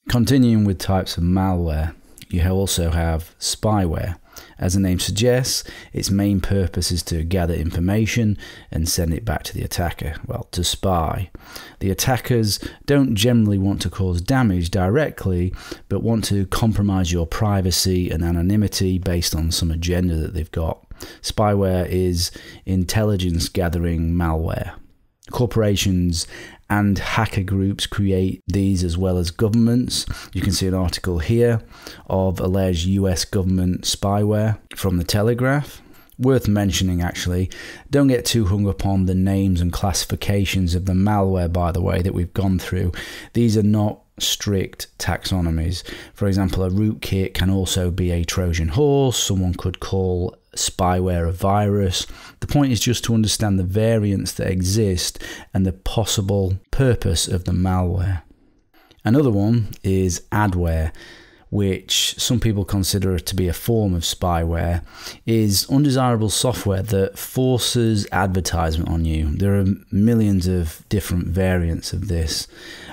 Continuing with types of malware, you also have spyware. As the name suggests, its main purpose is to gather information and send it back to the attacker, well, to spy. The attackers don't generally want to cause damage directly, but want to compromise your privacy and anonymity based on some agenda that they've got. Spyware is intelligence gathering malware. Corporations and hacker groups create these, as well as governments. You can see an article here of alleged US government spyware from the Telegraph. Worth mentioning, actually, don't get too hung up on the names and classifications of the malware, by the way, that we've gone through. These are not strict taxonomies. For example, a rootkit can also be a Trojan horse. Someone could call spyware a virus. The point is just to understand the variants that exist and the possible purpose of the malware. Another one is adware, which some people consider to be a form of spyware, is undesirable software that forces advertisement on you. There are millions of different variants of this.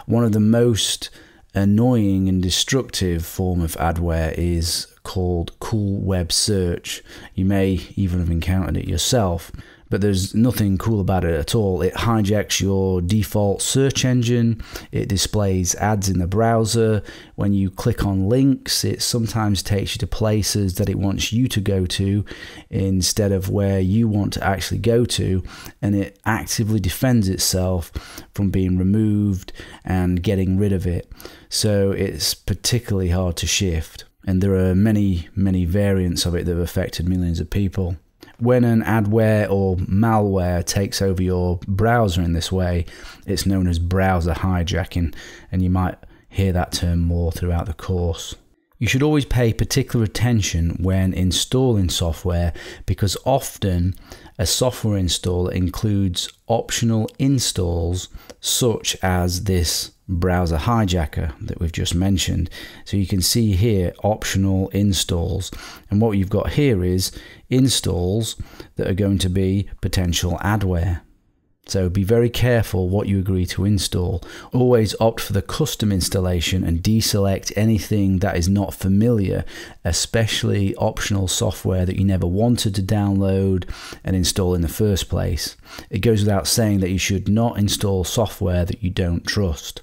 One of the most annoying and destructive form of adware is called cool web search. You may even have encountered it yourself, but there's nothing cool about it at all. It hijacks your default search engine. It displays ads in the browser. When you click on links, it sometimes takes you to places that it wants you to go to instead of where you want to actually go to, and it actively defends itself from being removed and getting rid of it. So it's particularly hard to shift, and there are many variants of it that have affected millions of people. When an adware or malware takes over your browser in this way, it's known as browser hijacking, and you might hear that term more throughout the course. You should always pay particular attention when installing software, because often a software installer includes optional installs such as this browser hijacker that we've just mentioned. So you can see here optional installs, and what you've got here is installs that are going to be potential adware. So be very careful what you agree to install. Always opt for the custom installation and deselect anything that is not familiar, especially optional software that you never wanted to download and install in the first place. It goes without saying that you should not install software that you don't trust.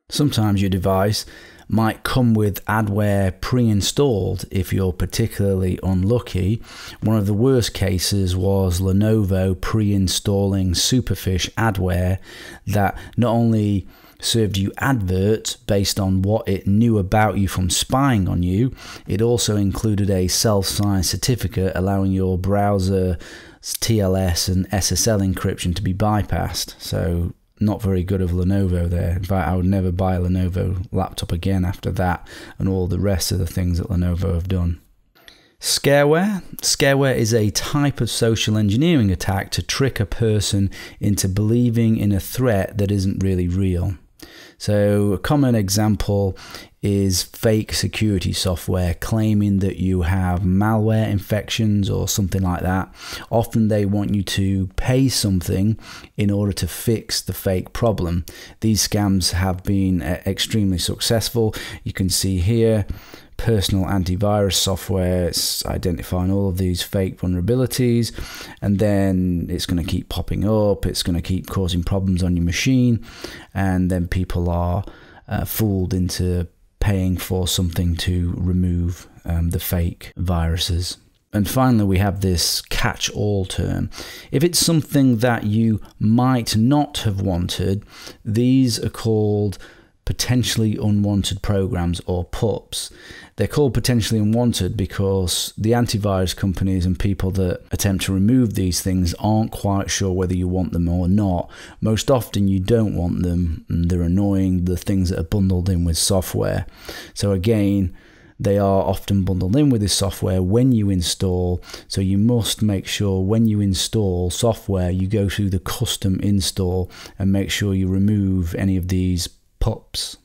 Sometimes your device might come with adware pre-installed if you're particularly unlucky. One of the worst cases was Lenovo pre-installing Superfish adware that not only served you adverts based on what it knew about you from spying on you, it also included a self-signed certificate allowing your browser TLS and SSL encryption to be bypassed. So not very good of Lenovo there. In fact, I would never buy a Lenovo laptop again after that and all the rest of the things that Lenovo have done. Scareware. Scareware is a type of social engineering attack to trick a person into believing in a threat that isn't really real. So a common example is fake security software claiming that you have malware infections or something like that. Often they want you to pay something in order to fix the fake problem. These scams have been extremely successful. You can see here personal antivirus software. It's identifying all of these fake vulnerabilities, and then it's going to keep popping up. It's going to keep causing problems on your machine, and then people are fooled into paying for something to remove the fake viruses. And finally, we have this catch-all term. If it's something that you might not have wanted, these are called potentially unwanted programs, or PUPs. They're called potentially unwanted because the antivirus companies and people that attempt to remove these things aren't quite sure whether you want them or not. Most often you don't want them, and they're annoying, the things that are bundled in with software. So again, they are often bundled in with this software when you install, so you must make sure when you install software you go through the custom install and make sure you remove any of these PUPs.